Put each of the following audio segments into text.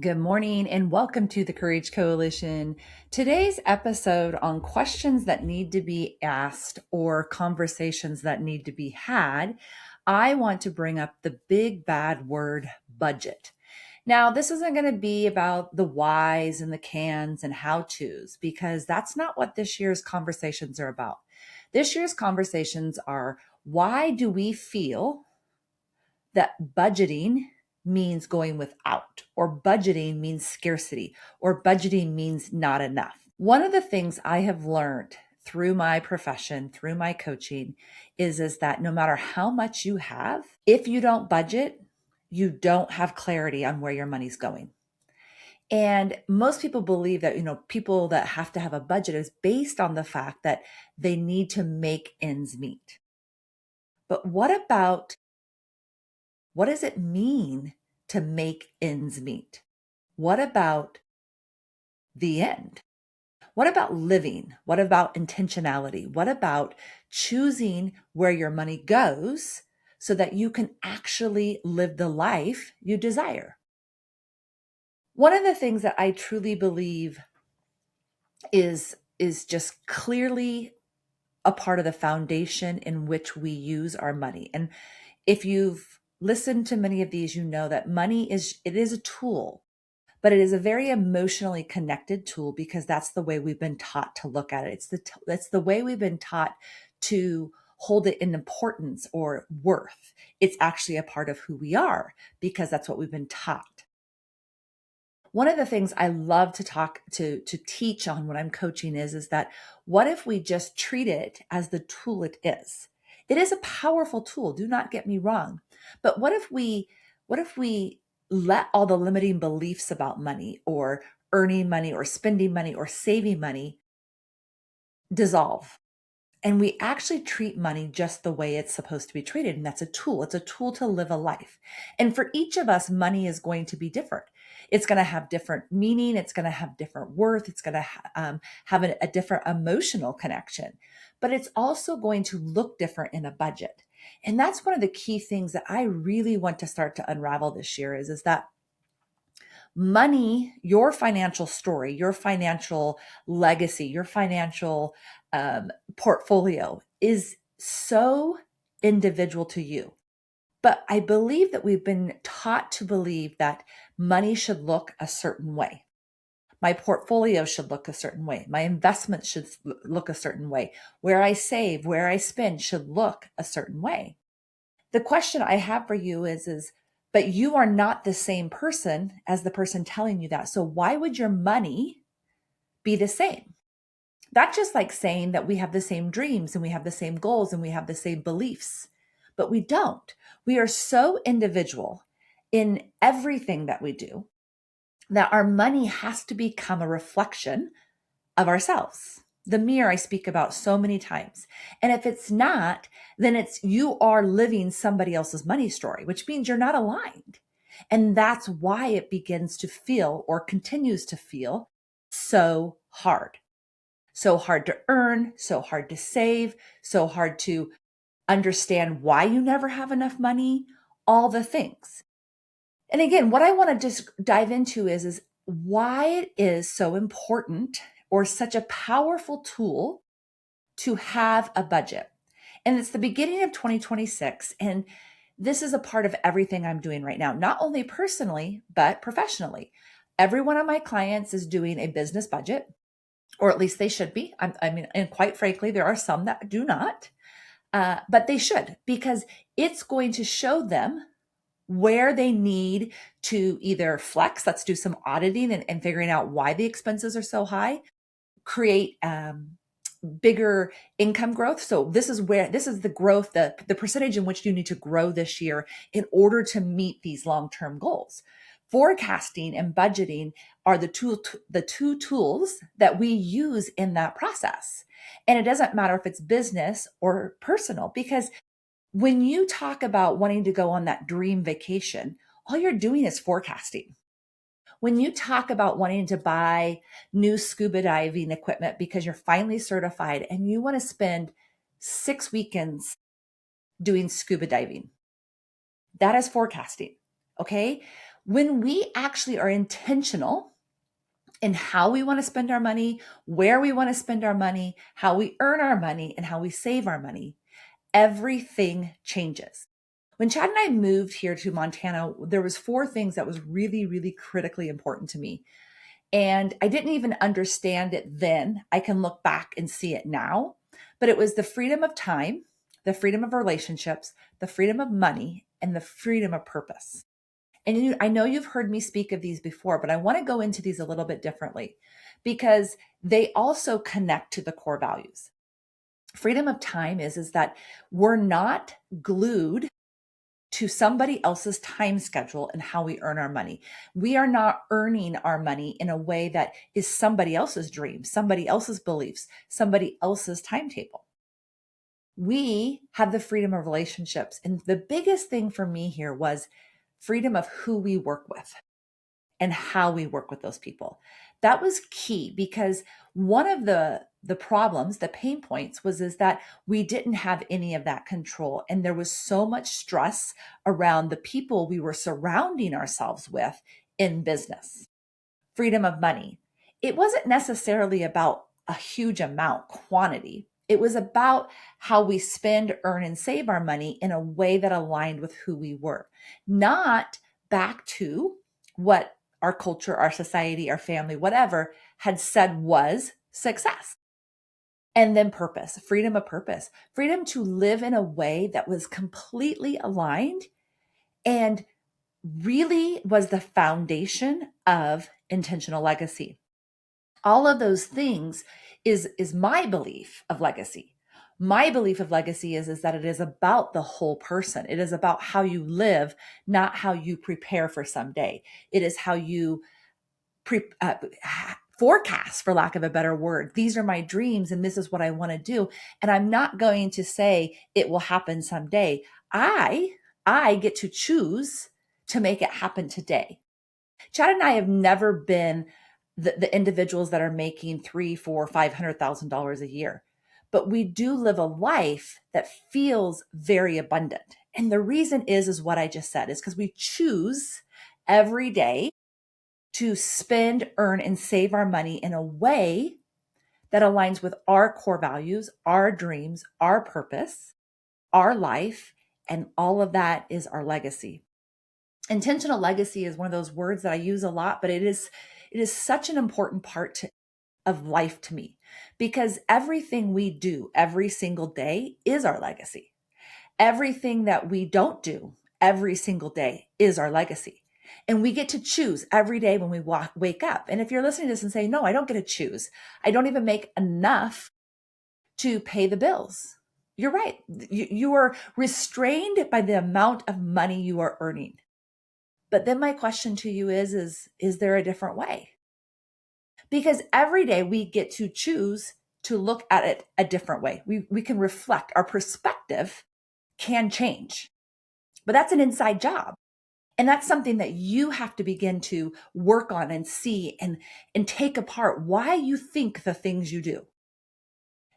Good morning and welcome to the Courage Coalition. Today's episode on questions that need to be asked or conversations that need to be had, I want to bring up the big bad word budget. Now, this isn't going to be about the whys and the cans and how to's because that's not what this year's conversations are about. This year's conversations are why do we feel that budgeting means going without, or budgeting means scarcity, or budgeting means not enough. One of the things I have learned through my profession, through my coaching, is that no matter how much you have, if you don't budget, you don't have clarity on where your money's going. And most people believe that, people that have to have a budget is based on the fact that they need to make ends meet. But what does it mean to make ends meet? What about the end? What about living? What about intentionality? What about choosing where your money goes so that you can actually live the life you desire? One of the things that I truly believe is just clearly a part of the foundation in which we use our money. And if you've listened to many of these, you know that money is a tool, but it is a very emotionally connected tool because that's the way we've been taught to look at it. It's the way we've been taught to hold it in importance or worth. It's actually a part of who we are because that's what we've been taught. One of the things I love to teach on when I'm coaching is that what if we just treat it as the tool it is? It is a powerful tool, do not get me wrong. But what if we let all the limiting beliefs about money or earning money or spending money or saving money dissolve? And we actually treat money just the way it's supposed to be treated. And that's a tool. It's a tool to live a life. And for each of us, money is going to be different. It's going to have different meaning. It's going to have different worth. It's going to have a different emotional connection. But it's also going to look different in a budget. And that's one of the key things that I really want to start to unravel this year is that money, your financial story, your financial legacy, your financial portfolio is so individual to you. But I believe that we've been taught to believe that money should look a certain way. My portfolio should look a certain way. My investments should look a certain way. Where I save, where I spend should look a certain way. The question I have for you is, but you are not the same person as the person telling you that. So why would your money be the same? That's just like saying that we have the same dreams and we have the same goals and we have the same beliefs, but we don't. We are so individual in everything that we do that our money has to become a reflection of ourselves. The mirror I speak about so many times. And if it's not, then you are living somebody else's money story, which means you're not aligned. And that's why it begins to feel or continues to feel so hard. So hard to earn, so hard to save, so hard to understand why you never have enough money, all the things. And again, what I want to just dive into is why it is so important or such a powerful tool to have a budget. And it's the beginning of 2026. And this is a part of everything I'm doing right now, not only personally, but professionally. Every one of my clients is doing a business budget, or at least they should be. And quite frankly, there are some that do not, but they should, because it's going to show them where they need to either flex. Let's do some auditing and figuring out why the expenses are so high, create bigger income growth. So this is the growth, the percentage in which you need to grow this year in order to meet these long-term goals. Forecasting and budgeting are the two tools that we use in that process. And it doesn't matter if it's business or personal, because when you talk about wanting to go on that dream vacation, all you're doing is forecasting. When you talk about wanting to buy new scuba diving equipment because you're finally certified and you want to spend 6 weekends doing scuba diving, that is forecasting. Okay. When we actually are intentional in how we want to spend our money, where we want to spend our money, how we earn our money, and how we save our money, everything changes. When Chad and I moved here to Montana, there was four things that was really, really critically important to me. And I didn't even understand it then. I can look back and see it now. But it was the freedom of time, the freedom of relationships, the freedom of money, and the freedom of purpose. And I know you've heard me speak of these before, but I want to go into these a little bit differently because they also connect to the core values. Freedom of time is that we're not glued to somebody else's time schedule and how we earn our money. We are not earning our money in a way that is somebody else's dream, somebody else's beliefs, somebody else's timetable. We have the freedom of relationships. And the biggest thing for me here was freedom of who we work with and how we work with those people. That was key because one of the problems, the pain points was is that we didn't have any of that control, and there was so much stress around the people we were surrounding ourselves with in business. Freedom of money. It wasn't necessarily about a huge amount, quantity. It was about how we spend, earn, and save our money in a way that aligned with who we were, not back to what our culture, our society, our family, whatever had said was success. And then purpose, freedom of purpose, freedom to live in a way that was completely aligned and really was the foundation of intentional legacy. All of those things is my belief of legacy. My belief of legacy is that it is about the whole person. It is about how you live, not how you prepare for someday. It is how you pre- uh, forecast, for lack of a better word. These are my dreams and this is what I want to do. And I'm not going to say it will happen someday. I get to choose to make it happen today. Chad and I have never been the individuals that are making three, four, $500,000 a year, but we do live a life that feels very abundant. And the reason is what I just said is because we choose every day to spend, earn, and save our money in a way that aligns with our core values, our dreams, our purpose, our life, and all of that is our legacy. Intentional legacy is one of those words that I use a lot, but it is such an important part of life to me because everything we do every single day is our legacy. Everything that we don't do every single day is our legacy. And we get to choose every day when we wake up. And if you're listening to this and say, no, I don't get to choose, I don't even make enough to pay the bills. You're right. You are restrained by the amount of money you are earning. But then my question to you is there a different way? Because every day we get to choose to look at it a different way. We can reflect, our perspective can change, but that's an inside job. And that's something that you have to begin to work on and see and take apart why you think the things you do.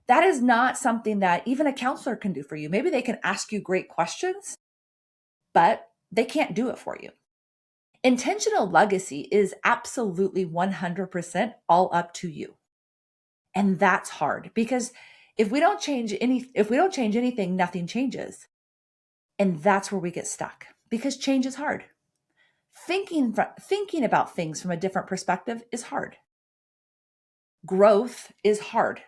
That is not something that even a counselor can do for you. Maybe they can ask you great questions, but they can't do it for you. Intentional legacy is absolutely 100% all up to you. And that's hard because if we don't change anything, nothing changes. And that's where we get stuck because change is hard. Thinking about things from a different perspective is hard. Growth is hard.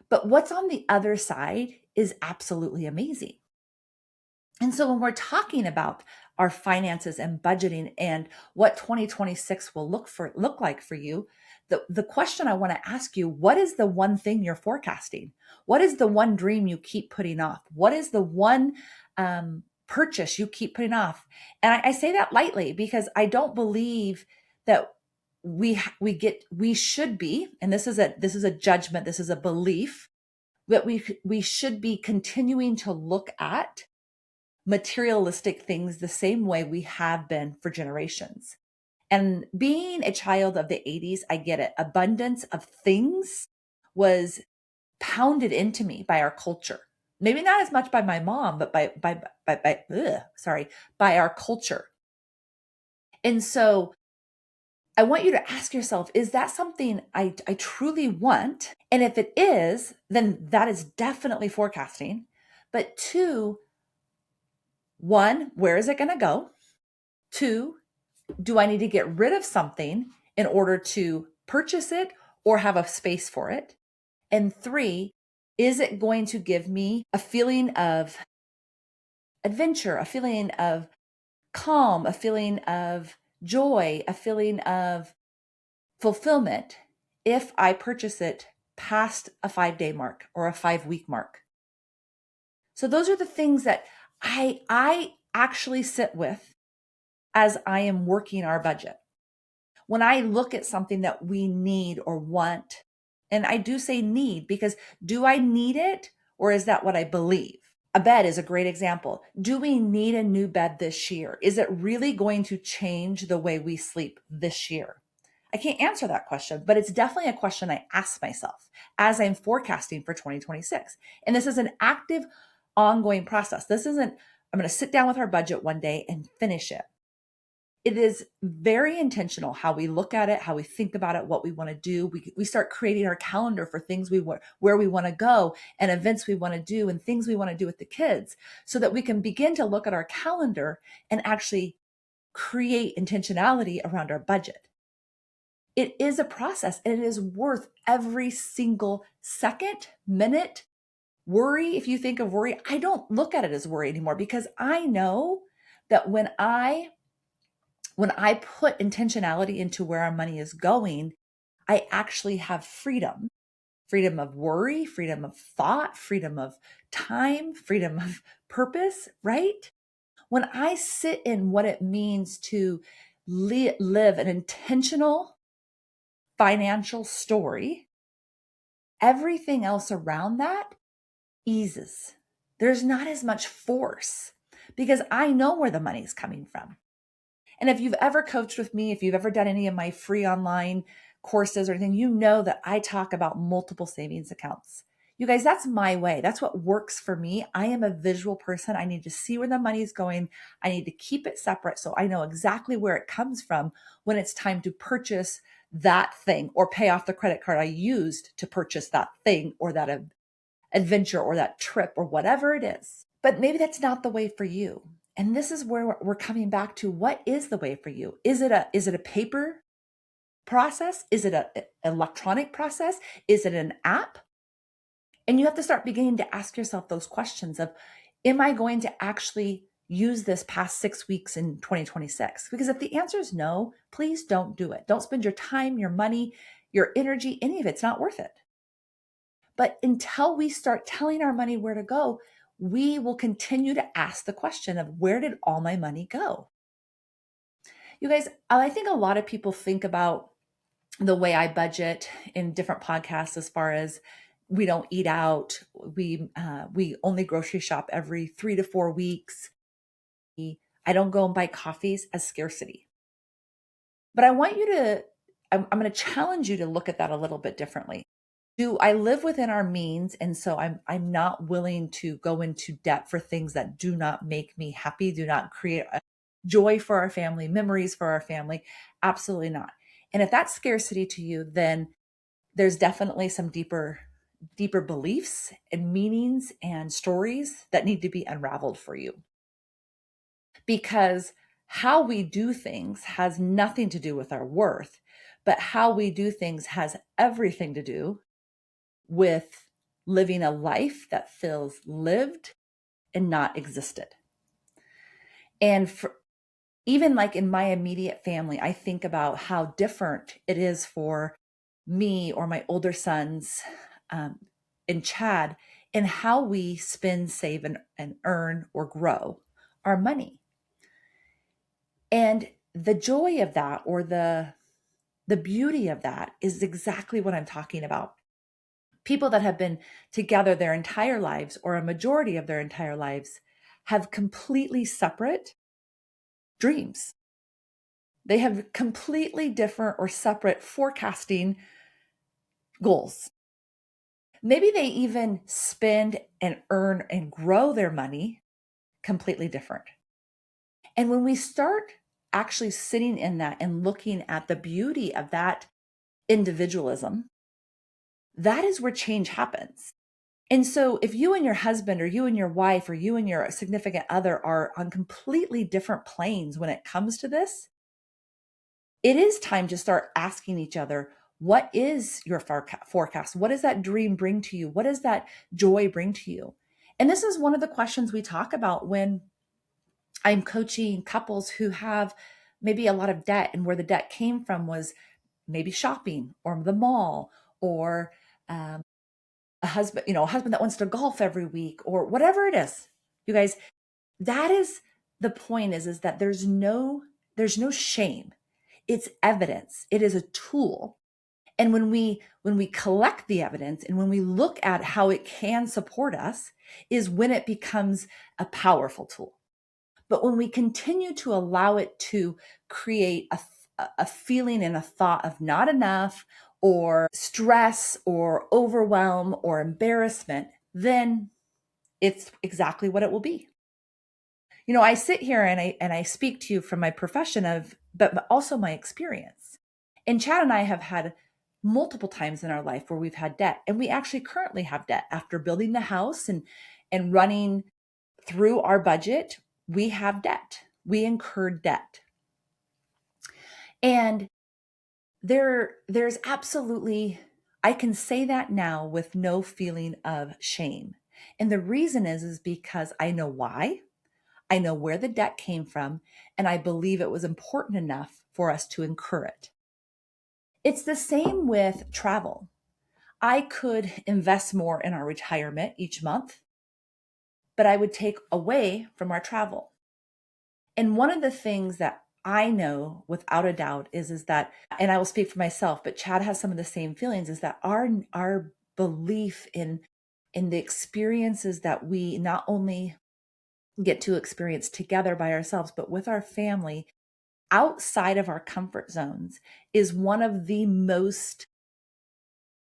But what's on the other side is absolutely amazing. And so when we're talking about our finances and budgeting and what 2026 will look like for you, the question I want to ask you, what is the one thing you're forecasting? What is the one dream you keep putting off? What is the one purchase you keep putting off? And I say that lightly because I don't believe that we should be, and this is a judgment, this is a belief that we should be continuing to look at materialistic things the same way we have been for generations. And being a child of the 80s, I get it. Abundance of things was pounded into me by our culture. Maybe not as much by my mom, but by our culture. And so I want you to ask yourself, is that something I truly want? And if it is, then that is definitely forecasting. But two, one, where is it going to go? Two, do I need to get rid of something in order to purchase it or have a space for it? And three, is it going to give me a feeling of adventure, a feeling of calm, a feeling of joy, a feeling of fulfillment if I purchase it past a 5-day mark or a 5-week mark? So those are the things that I actually sit with as I am working our budget. When I look at something that we need or want, and I do say need because do I need it or is that what I believe? A bed is a great example. Do we need a new bed this year? Is it really going to change the way we sleep this year? I can't answer that question, but it's definitely a question I ask myself as I'm forecasting for 2026. And this is an active, ongoing process. This isn't, I'm going to sit down with our budget one day and finish it. It is very intentional how we look at it, how we think about it, what we want to do. We start creating our calendar for things we want, where we want to go, and events we want to do, and things we want to do with the kids, so that we can begin to look at our calendar and actually create intentionality around our budget. It is a process, and it is worth every single second, minute. Worry, if you think of worry, I don't look at it as worry anymore because I know that when I put intentionality into where our money is going, I actually have freedom, freedom of worry, freedom of thought, freedom of time, freedom of purpose, right? When I sit in what it means to live an intentional financial story, everything else around that eases. There's not as much force because I know where the money's coming from. And if you've ever coached with me, if you've ever done any of my free online courses or anything, you know that I talk about multiple savings accounts. You guys, that's my way. That's what works for me. I am a visual person. I need to see where the money is going. I need to keep it separate so I know exactly where it comes from when it's time to purchase that thing or pay off the credit card I used to purchase that thing or that adventure or that trip or whatever it is. But maybe that's not the way for you. And this is where we're coming back to, what is the way for you? Is it a paper process? Is it an electronic process? Is it an app? And you have to start beginning to ask yourself those questions of, am I going to actually use this past 6 weeks in 2026? Because if the answer is no, please don't do it. Don't spend your time, your money, your energy, any of it's not worth it. But until we start telling our money where to go, we will continue to ask the question of, where did all my money go? You guys, I think a lot of people think about the way I budget in different podcasts as far as we don't eat out. We only grocery shop every 3 to 4 weeks. I don't go and buy coffees as scarcity. But I want you to, I'm going to challenge you to look at that a little bit differently. Do I live within our means? And so I'm not willing to go into debt for things that do not make me happy, do not create a joy for our family, memories for our family. Absolutely not. And if that's scarcity to you, then there's definitely some deeper beliefs and meanings and stories that need to be unraveled for you. Because how we do things has nothing to do with our worth, but how we do things has everything to do with living a life that feels lived and not existed. And for, even like in my immediate family, I think about how different it is for me or my older sons in Chad in how we spend, save, and earn or grow our money. And the joy of that, or the beauty of that, is exactly what I'm talking about. People that have been together their entire lives, or a majority of their entire lives, have completely separate dreams. They have completely different or separate forecasting goals. Maybe they even spend and earn and grow their money completely different. And when we start actually sitting in that and looking at the beauty of that individualism, that is where change happens. And so if you and your husband or you and your wife or you and your significant other are on completely different planes when it comes to this, it is time to start asking each other, what is your forecast? What does that dream bring to you? What does that joy bring to you? And this is one of the questions we talk about when I'm coaching couples who have maybe a lot of debt, and where the debt came from was maybe shopping or the mall, or um, a husband that wants to golf every week, or whatever it is. You guys, that is the point, is that there's no shame. It's evidence. It is a tool. And when we collect the evidence and when we look at how it can support us, is when it becomes a powerful tool. But when we continue to allow it to create a feeling and a thought of not enough, or stress or overwhelm or embarrassment, then it's exactly what it will be. I sit here and I speak to you from my profession but also my experience. And Chad and I have had multiple times in our life where we've had debt, and we actually currently have debt after building the house and running through our budget. We have debt. We incurred debt. And there's absolutely, I can say that now with no feeling of shame. And the reason is because I know why. I know where the debt came from, and I believe it was important enough for us to incur it. It's the same with travel. I could invest more in our retirement each month, but I would take away from our travel. And one of the things that I know without a doubt is that, and I will speak for myself, but Chad has some of the same feelings, is that our belief in the experiences that we not only get to experience together by ourselves, but with our family outside of our comfort zones, is one of the most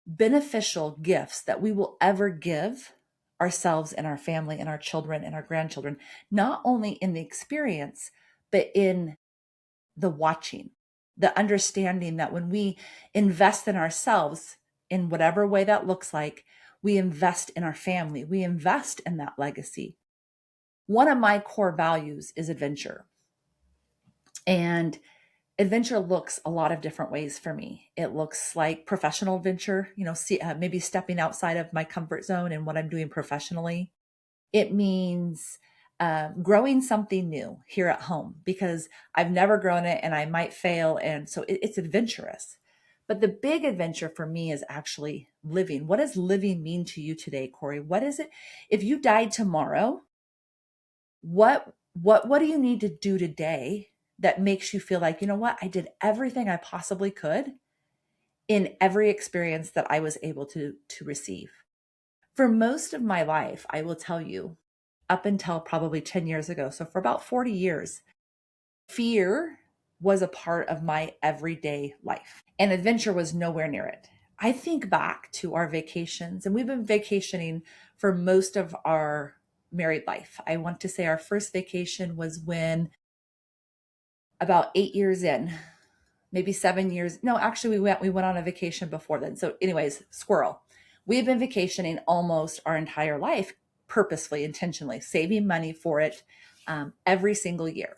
beneficial gifts that we will ever give ourselves and our family and our children and our grandchildren, not only in the experience, but in the watching, the understanding that when we invest in ourselves in whatever way that looks like, we invest in our family, we invest in that legacy. One of my core values is adventure. And adventure looks a lot of different ways for me. It looks like professional adventure, maybe stepping outside of my comfort zone and what I'm doing professionally. It means growing something new here at home, because I've never grown it and I might fail. And so it's adventurous. But the big adventure for me is actually living. What does living mean to you today, Corey? What is it? If you died tomorrow, what do you need to do today that makes you feel like, you know what, I did everything I possibly could in every experience that I was able to receive? For most of my life, I will tell you, up until probably 10 years ago, so for about 40 years, fear was a part of my everyday life, and adventure was nowhere near it. I think back to our vacations, and we've been vacationing for most of our married life. I want to say our first vacation was when, about 8 years in, maybe 7 years. No, actually, we went on a vacation before then. So, anyways, squirrel. We've been vacationing almost our entire life, purposefully, intentionally, saving money for it every single year.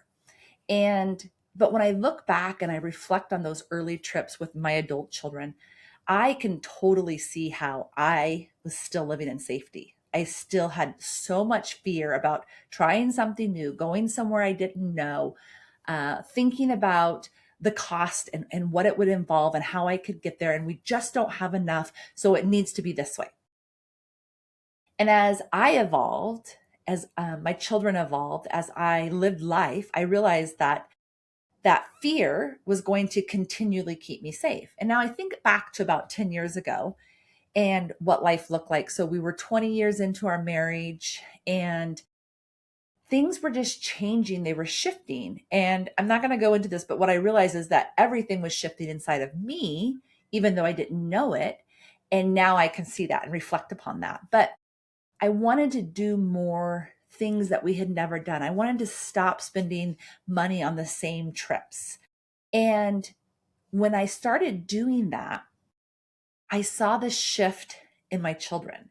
But when I look back and I reflect on those early trips with my adult children, I can totally see how I was still living in safety. I still had so much fear about trying something new, going somewhere I didn't know, thinking about the cost and what it would involve and how I could get there. And we just don't have enough. So it needs to be this way. And as I evolved, as my children evolved, as I lived life, I realized that fear was going to continually keep me safe. And now I think back to about 10 years ago and what life looked like. So we were 20 years into our marriage, and things were just changing. They were shifting. And I'm not going to go into this, but what I realized is that everything was shifting inside of me, even though I didn't know it. And now I can see that and reflect upon that. But I wanted to do more things that we had never done. I wanted to stop spending money on the same trips. And when I started doing that, I saw this shift in my children.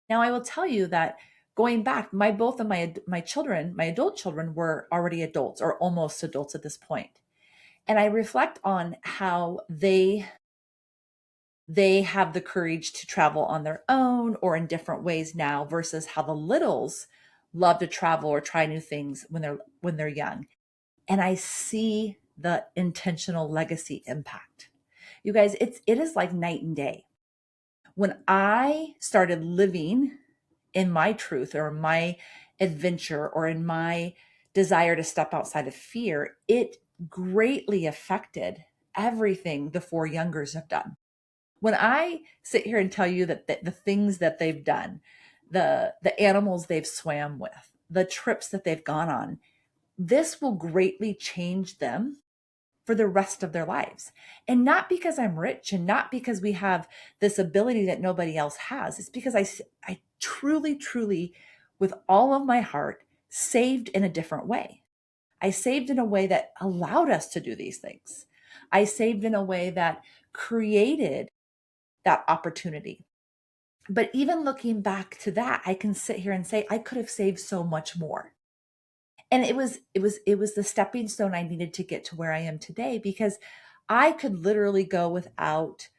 Now, I will tell you that going back, both of my children, my adult children, were already adults or almost adults at this point. And I reflect on how they have the courage to travel on their own or in different ways now versus how the littles love to travel or try new things when they're young. And I see the intentional legacy impact. You guys, it is like night and day. When I started living in my truth or my adventure or in my desire to step outside of fear, it greatly affected everything the four youngers have done. When I sit here and tell you that the things that they've done, the animals they've swam with, the trips that they've gone on, this will greatly change them for the rest of their lives. And not because I'm rich and not because we have this ability that nobody else has. It's because I truly, truly, with all of my heart, saved in a different way. I saved in a way that allowed us to do these things. I saved in a way that created that opportunity. But even looking back to that, I can sit here and say I could have saved so much more. And it was the stepping stone I needed to get to where I am today, because I could literally go without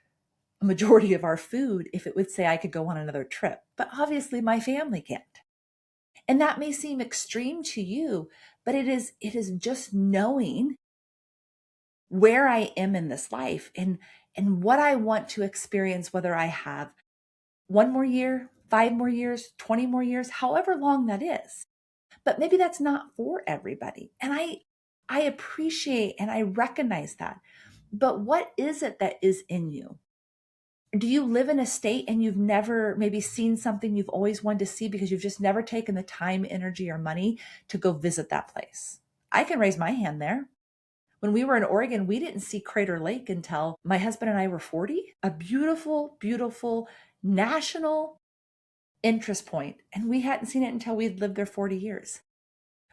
a majority of our food if it would say I could go on another trip. But obviously my family can't. And that may seem extreme to you, but it is just knowing where I am in this life and what I want to experience, whether I have 1 more year, 5 more years, 20 more years, however long that is. But maybe that's not for everybody. And I appreciate and I recognize that. But what is it that is in you? Do you live in a state and you've never maybe seen something you've always wanted to see because you've just never taken the time, energy, or money to go visit that place? I can raise my hand there. When we were in Oregon, we didn't see Crater Lake until my husband and I were 40, a beautiful, beautiful national interest point. And we hadn't seen it until we'd lived there 40 years.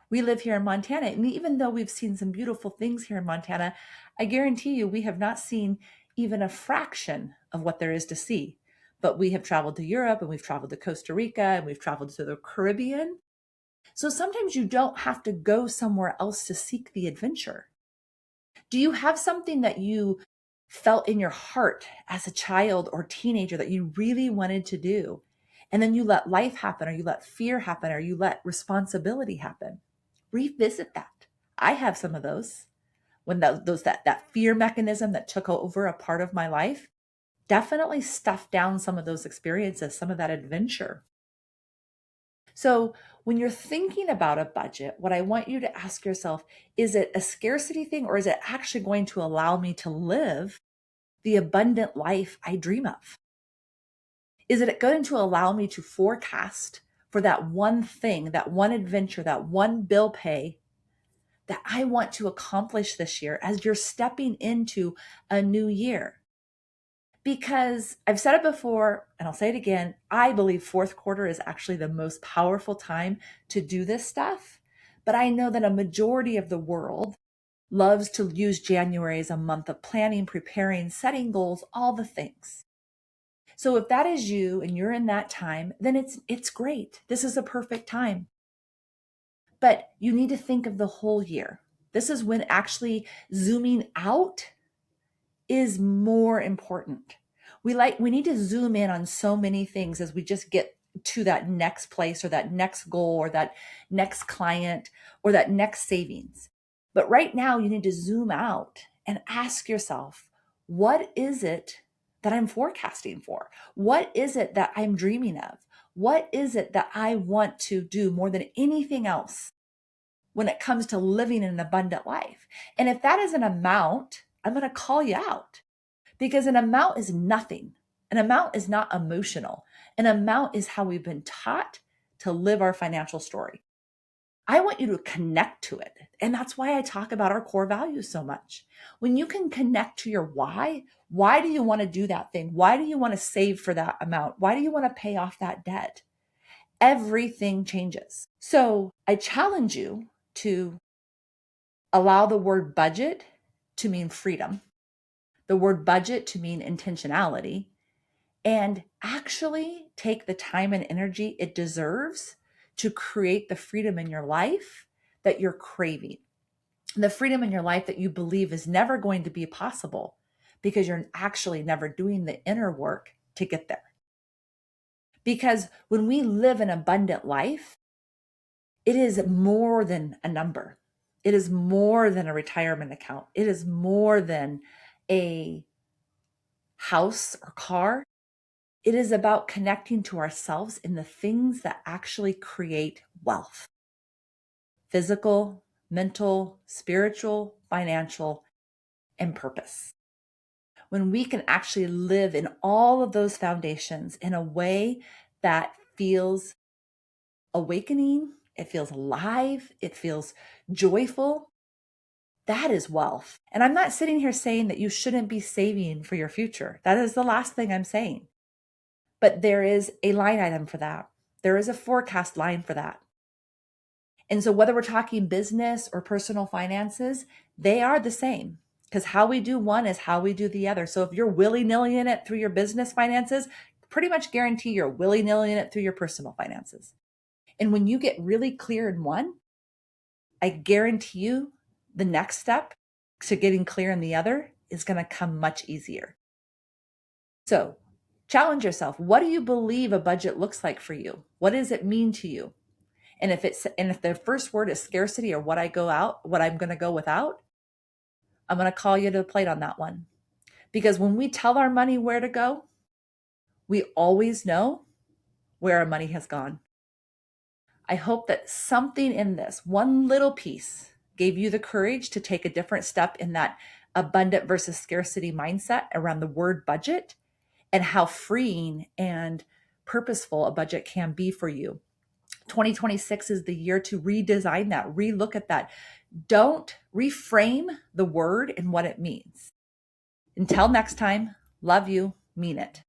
We live here in Montana. And even though we've seen some beautiful things here in Montana, I guarantee you we have not seen even a fraction of what there is to see. But we have traveled to Europe and we've traveled to Costa Rica and we've traveled to the Caribbean. So sometimes you don't have to go somewhere else to seek the adventure. Do you have something that you felt in your heart as a child or teenager that you really wanted to do? And then you let life happen, or you let fear happen, or you let responsibility happen. Revisit that. I have some of those. When that fear mechanism that took over a part of my life definitely stuffed down some of those experiences, some of that adventure. So when you're thinking about a budget, what I want you to ask yourself, is it a scarcity thing, or is it actually going to allow me to live the abundant life I dream of? Is it going to allow me to forecast for that one thing, that one adventure, that one bill pay that I want to accomplish this year as you're stepping into a new year? Because I've said it before and I'll say it again, I believe fourth quarter is actually the most powerful time to do this stuff. But I know that a majority of the world loves to use January as a month of planning, preparing, setting goals, all the things. So if that is you and you're in that time, then it's great. This is a perfect time. But you need to think of the whole year. This is when actually zooming out is more important. We need to zoom in on so many things as we just get to that next place or that next goal or that next client or that next savings. But right now you need to zoom out and ask yourself, what is it that I'm forecasting for? What is it that I'm dreaming of? What is it that I want to do more than anything else when it comes to living an abundant life? And if that is an amount, I'm going to call you out, because an amount is nothing. An amount is not emotional. An amount is how we've been taught to live our financial story. I want you to connect to it. And that's why I talk about our core values so much. When you can connect to your why do you want to do that thing? Why do you want to save for that amount? Why do you want to pay off that debt? everything changes. So I challenge you to allow the word budget to mean freedom, the word budget to mean intentionality, and actually take the time and energy it deserves to create the freedom in your life that you're craving, the freedom in your life that you believe is never going to be possible because you're actually never doing the inner work to get there. Because when we live an abundant life, it is more than a number. It is more than a retirement account. It is more than a house or car. It is about connecting to ourselves in the things that actually create wealth: physical, mental, spiritual, financial, and purpose. When we can actually live in all of those foundations in a way that feels awakening, it feels alive, it feels joyful, that is wealth. And I'm not sitting here saying that you shouldn't be saving for your future. That is the last thing I'm saying. But there is a line item for that. There is a forecast line for that. And so whether we're talking business or personal finances, they are the same, because how we do one is how we do the other. So if you're willy-nilly in it through your business finances, pretty much guarantee you're willy-nilly in it through your personal finances. And when you get really clear in one, I guarantee you the next step to getting clear in the other is going to come much easier. So challenge yourself. What do you believe a budget looks like for you? What does it mean to you? And if the first word is scarcity or what I'm going to go without, I'm going to call you to the plate on that one. Because when we tell our money where to go, we always know where our money has gone. I hope that something in this, one little piece, gave you the courage to take a different step in that abundant versus scarcity mindset around the word budget and how freeing and purposeful a budget can be for you. 2026 is the year to redesign that, relook at that. Don't reframe the word and what it means. Until next time, love you, mean it.